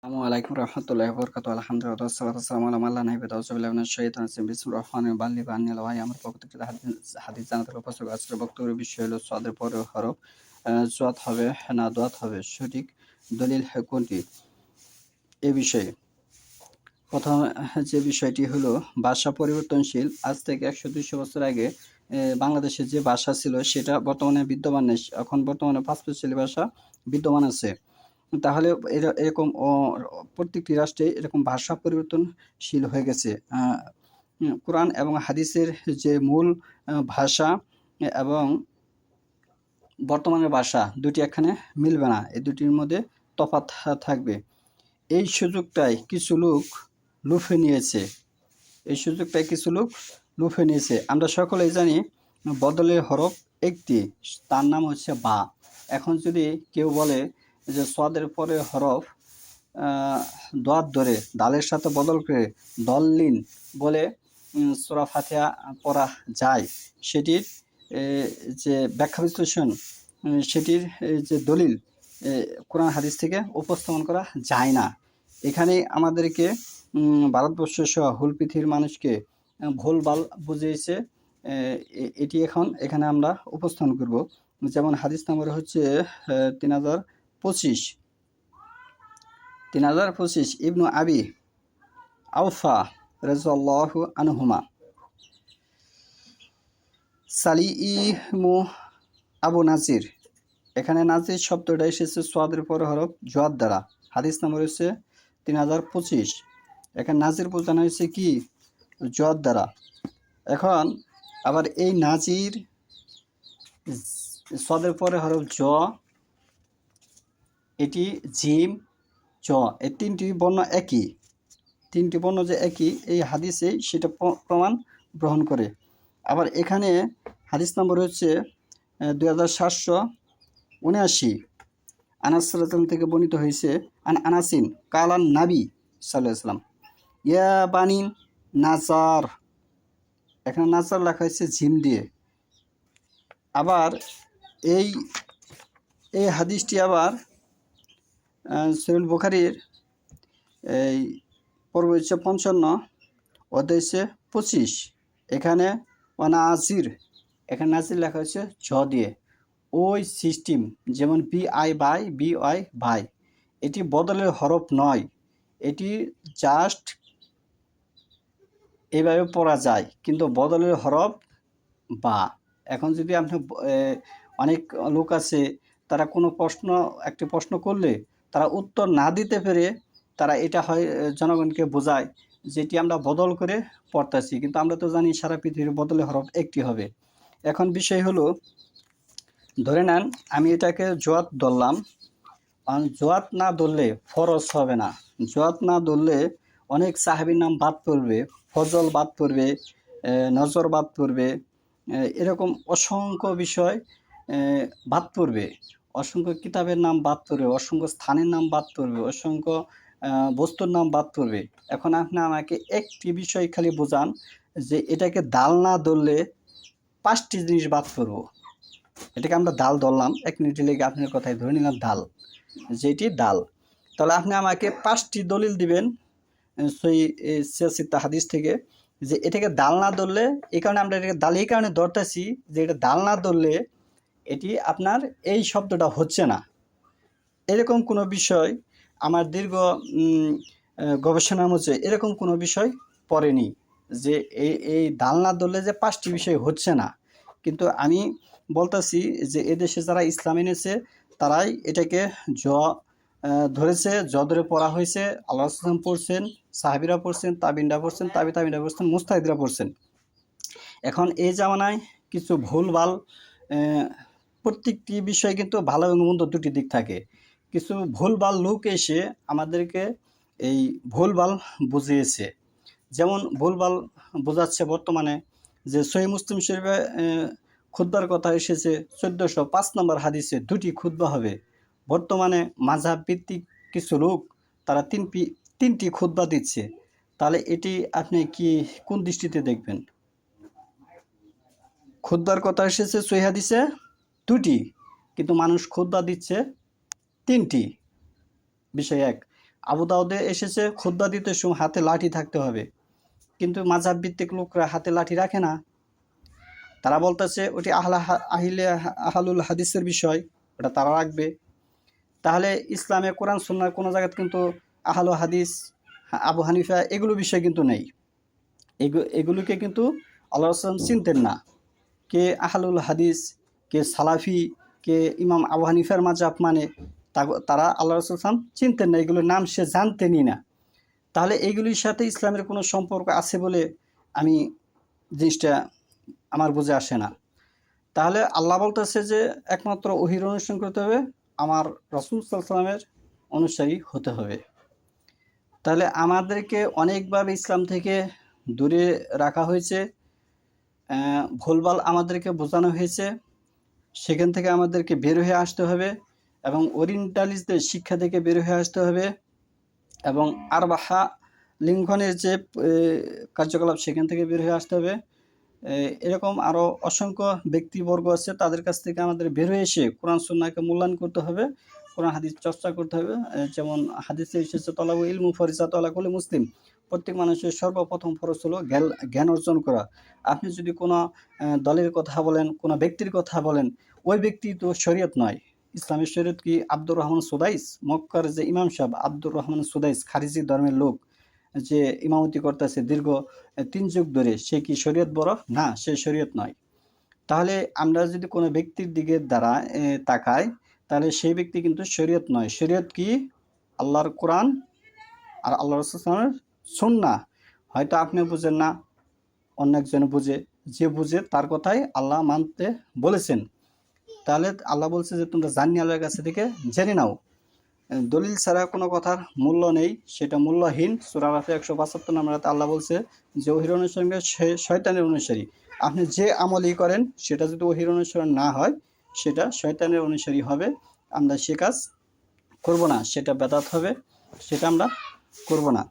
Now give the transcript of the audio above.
আসসালামু আলাইকুম রহমতুল্লাহি ওয়া বারাকাতুহু। আলহামদুলিল্লাহ ওয়াসসালাতু ওয়াসসালামু আলা মান লা নাবিয়্যা বা'দাহু। আউযু বিল্লাহি মিনাশ শাইতানির রাজিম। বিসমিল্লাহির রহমানির রহিম। বাল্লিগ আন্নী ওয়ালাউ আমার পক্ষ থেকে হাদিস জানাতে উপস্থিত আজকের বক্তব্যের বিষয় হলো সাদের পরের হরফ জদ হবে না দোয়াত হবে, সঠিক দলিল কোনটি? এ বিষয়ে প্রথম যে বিষয়টি হলো ভাষা পরিবর্তনশীল। আজ থেকে ১০০-২০০ বছর আগে বাংলাদেশে যে ভাষা ছিল সেটা বর্তমানে বিদ্যমান নেই। এখন বর্তমানে পাঁচমিশালি ভাষা বিদ্যমান আছে। তাহলে এরকম প্রত্যেকটি রাষ্ট্রে এরকম ভাষা পরিবর্তনশীল হয়ে গেছে। কোরআন এবং হাদিসের যে মূল ভাষা এবং বর্তমানের ভাষা দুটি এখানে মিলবে না। এই দুটির মধ্যে তফাৎ থাকবে। এই সুযোগটাই কিছু লোক লুফে নিয়েছে। আমরা সকলেই জানি বদলের হরফ একটি, তার নাম হচ্ছে বা। এখন যদি কেউ বলে যে সদের পরে হরফ দোয়াত ধরে দালের সাথে বদল করে দল্লিন বলে সূরা ফাতিহা পড়া যায়, সেটির যে ব্যাখ্যা বিশ্লেষণ, সেটির যে দলিল কোরআন হাদিস থেকে উপস্থাপন করা যায় না। এখানে আমাদেরকে ভারতবর্ষ সহ হুল পৃথিবীর মানুষকে ভুলভাল বুঝিয়েছে। এটি এখানে আমরা উপস্থাপন করব। যেমন হাদিস নাম্বার হচ্ছে 3025 ইবনু আবি আওফা রাদিয়াল্লাহু আনহুমা সালিমু আবু নাজির। এখানে নাজির শব্দটা এসেছে সোয়াদের পরে হরফ জোয়াদ দ্বারা। হাদিস নাম্বার হচ্ছে 3025। এখানে নাজির বোঝানো হয়েছে কি? জোয়াদ দ্বারা। এখন আবার এই নাজির সদের পরে হরফ জ, এটি জিম, জ, এই তিনটি বর্ণ যে একই এই হাদিসে সেটা প্রমাণ গ্রহণ করে। আবার এখানে হাদিস নম্বর হচ্ছে 2779। আনাস রাদিয়াল্লাহু থেকে বর্ণিত হয়েছে, আনাসিন কালান নাবী সাল্লাল্লাহু আলাইহি ওয়াসাল্লাম ইয়া বানি নাজার। এখানে নাজার লেখা হয়েছে জিম দিয়ে। আবার এই হাদিসটি আবার সহিহ বুখারীর এই পর্ব হচ্ছে 55, অধ্যায় হচ্ছে 25। এখানে নাজির লেখা হচ্ছে ঝ দিয়ে। ওই সিস্টেম যেমন BI বাই, এটি বদলের হরফ নয়, এটি জাস্ট এইভাবে পড়া যায়, কিন্তু বদলের হরফ বা। এখন যদি আপনি অনেক লোক আছে, তারা কোনো একটি প্রশ্ন করলে তারা উত্তর না দিতে পেরে তারা এটা হয় জনগণকে বোঝায় যেটি আমরা বদল করে পড়তেছি, কিন্তু আমরা তো জানি সারা পৃথিবীর বদলের হরফ একটি হবে। এখন বিষয় হলো, ধরে নেন আমি এটাকে জোয়াত ধরলাম, জোয়াত না ধরলে ফরজ হবে না। জোয়াত না ধরলে অনেক সাহাবীর নাম বাদ পড়বে, ফজল বাদ পড়বে, নজর বাদ পড়বে, এরকম অসংখ্য বিষয় বাদ পড়বে, অসংখ্য কিতাবের নাম বাদ পড়বে, অসংখ্য স্থানের নাম বাদ পড়বে, অসংখ্য বস্তুর নাম বাদ পড়বে। এখন আপনি আমাকে একটি বিষয় খালি বোঝান যে এটাকে দাল না ধরলে 5টি জিনিস বাদ পড়বো। এটাকে আমরা দাল ধরলাম, 1 মিনিটের লেগে আপনার কথায় ধরে নিলাম দাল, যেটি দাল। তাহলে আপনি আমাকে 5টি দলিল দিবেন সহিহ হাদিস থেকে যে এটাকে দাল না ধরলে, এই কারণে আমরা এটাকে দাল এই কারণে ধরতেছি যে এটা দাল না ধরলে এটি আপনার এই শব্দটা হচ্ছে না। এরকম কোনো বিষয় আমার দীর্ঘ গবেষণার মধ্যে এরকম কোনো বিষয় পড়েনি যে এই দাল না ধরলে যে 5টি বিষয় হচ্ছে না। কিন্তু আমি বলতেছি যে এদেশে যারা ইসলাম এনেছে তারাই এটাকে ধরেছে, ধরে পড়া হয়েছে। আল্লাহ রাসূল পড়ছেন, সাহাবীরা পড়ছেন, তাবিনরা পড়ছেন, তাবিনরা পড়ছেন, মুজতাহিদরা পড়ছেন। এখন এই জামানায় কিছু ভুলভাল, প্রত্যেকটি বিষয় কিন্তু ভালো এবং মন্দ দুটি দিক থাকে। কিছু ভুলভাল লোক এসে আমাদেরকে এই ভুলভাল বুঝিয়েছে। যেমন ভুলভাল বোঝাচ্ছে বর্তমানে যে সহিহ মুসলিম শরীফে খুতবার কথা এসেছে 1405 নম্বর হাদিসে 2টি খুতবা হবে। বর্তমানে মাযহাব ভিত্তিক কিছু লোক তারা 3টি খুতবা দিচ্ছে। তাহলে এটি আপনি কোন দৃষ্টিতে দেখবেন? খুতবার কথা এসেছে সহিহ হাদিসে 2টি, কিন্তু মানুষ খুতবা দিচ্ছে 3টি। বিষয় 1। আবু দাউদে এসেছে খুতবা দিতে সময় হাতে লাঠি থাকতে হবে, কিন্তু মাযহাব ভিত্তিক লোকরা হাতে লাঠি রাখে না। তারা বলতেছে ওটি আহলুল হাদিসের বিষয়, ওটা তারা রাখবে। তাহলে ইসলামে কোরআন সুন্নাহর কোনো জায়গায় কিন্তু আহলু হাদিস, আবু হানিফা এগুলো বিষয় কিন্তু নেই। এগুলোকে কিন্তু আল্লাহ রাসূল চিনতেন না। কে আহলুল হাদিস, কে সালাফি, কে ইমাম আবু হানিফার মাযহাব মানে, তারা আল্লাহ রাসূল চিনতেন না, এগুলোর নাম সে জানতেনই না। তাহলে এইগুলির সাথে ইসলামের কোনো সম্পর্ক আছে বলে আমি জিনিসটা আমার বুঝে আসে না। তাহলে আল্লাহ বলতেছে যে একমাত্র ওহীর অনুসরণ করতে হবে, আমার রাসূল সাল্লাল্লাহু আলাইহি ওয়াসাল্লামের অনুসারী হতে হবে। তাহলে আমাদেরকে অনেকভাবে ইসলাম থেকে দূরে রাখা হয়েছে, ভুলভাল আমাদেরকে বোঝানো হয়েছে, সেখান থেকে আমাদেরকে বের হয়ে আসতে হবে এবং ওরিয়েন্টালিস্টদের শিক্ষা থেকে বের হয়ে আসতে হবে এবং আরবাহা লিঙ্কনের যে কার্যকলাপ সেখান থেকে বের হয়ে আসতে হবে। এরকম আরও অসংখ্য ব্যক্তিবর্গ আছে, তাদের কাছ থেকে আমাদের বের হয়ে এসে কোরআন সুন্নাহকে মূল্যায়ন করতে হবে, কোরআন হাদিস চর্চা করতে হবে। যেমন হাদিসে এসেছে তলাবু ইলমু ফরিজাতু আলা কুল্লি মুসলিম, প্রত্যেক মানুষের সর্বপ্রথম ফরজ হলো জ্ঞান অর্জন করা। আপনি যদি কোনো দলের কথা বলেন, কোনো ব্যক্তির কথা বলেন, ওই ব্যক্তি তো শরীয়ত নয়। ইসলামের শরীয়ত কি? আব্দুর রহমান সুদাইস, মক্কার যে ইমাম সাহেব আব্দুর রহমান সুদাইস, খারিজি ধর্মের লোক, যে ইমামতি করতেছে দীর্ঘ ৩ যুগ ধরে, সে কি শরীয়ত বড়? না, সে শরীয়ত নয়। তাহলে আমরা যদি কোনো ব্যক্তির দিকে তাকাই, তাহলে সেই ব্যক্তি কিন্তু শরীয়ত নয়। শরীয়ত কি? আল্লাহর কোরআন আর আল্লাহ রাসূলের সুন্নাহ। হয়তো আপনি বুঝেন না, অন্য একজন বুঝে, যে বুঝে তার কথাই আল্লাহ মানতে বলেছেন। তাহলে আল্লাহ বলছে যে তোমরা জানি আল্লাহর কাছে থেকে জেনে নাও। দলিল ছাড়া কোনো কথার মূল্য নেই, সেটা মূল্যহীন। সূরা আরাফে ১৭৫ নম্বর আয়াতে আল্লাহ বলছে যে ওহীর অনুসরণ সে শয়তানের অনুসারী। আপনি যে আমলই করেন সেটা যদি ওহীর অনুসরণ না হয়, সেটা শয়তানের অনুসারী হবে। আমরা সে কাজ করব না, সেটা বেদাত হবে, সেটা আমরা করব না।